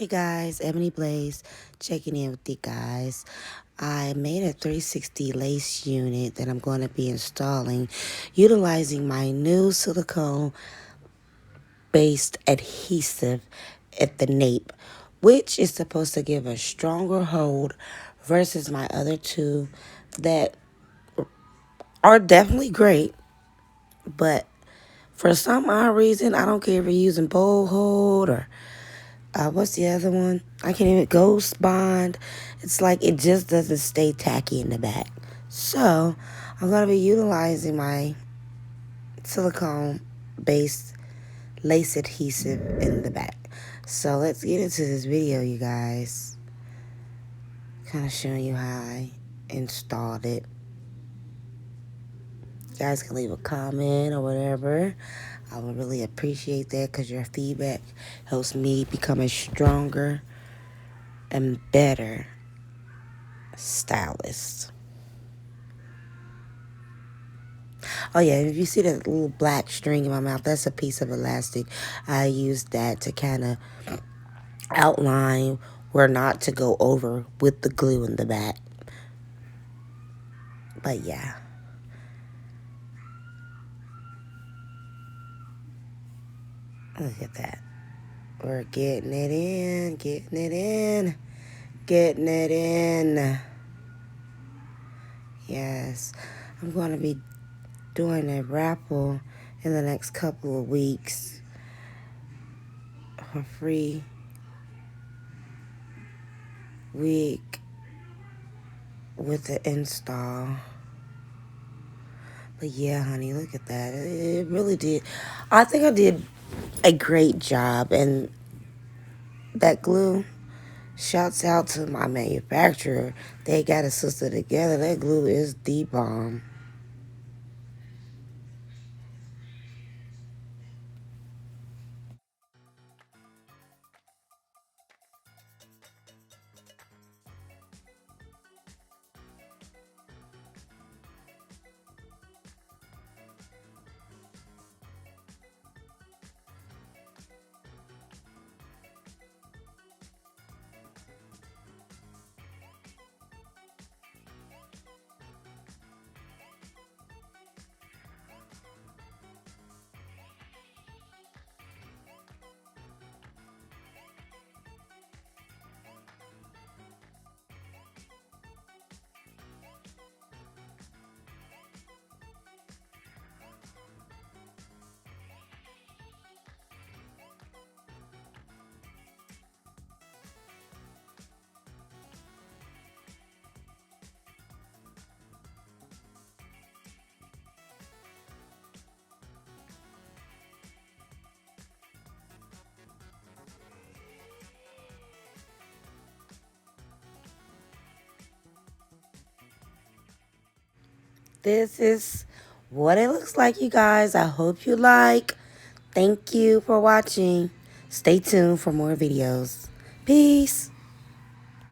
Hey guys, Ebony Blaze checking in with you guys. I made a 360 lace unit that I'm going to be installing utilizing my new silicone based adhesive at the nape, which is supposed to give a stronger hold versus my other two that are definitely great, but for some odd reason, I don't care if you're using bowl hold or what's the other one? I can't even ghost bond. It's like it just doesn't stay tacky in the back. So I'm gonna be utilizing my silicone based lace adhesive in the back. So let's get into this video, you guys. Kind of showing you how I installed it. You guys can leave a comment or whatever. I would really appreciate that because your feedback helps me become a stronger and better stylist. Oh yeah, if you see that little black string in my mouth, that's a piece of elastic. I used that to kind of outline where not to go over with the glue in the back. But yeah. Look at that. We're getting it in, getting it in, getting it in. Yes. I'm going to be doing a raffle in the next couple of weeks for free week with the install. But yeah, honey, look at that. It really did. I think I did a great job. And that glue, shouts out to my manufacturer. They got a sister together. That glue is the bomb. This is what it looks like, you guys. I hope you like. Thank you for watching. Stay tuned for more videos. Peace.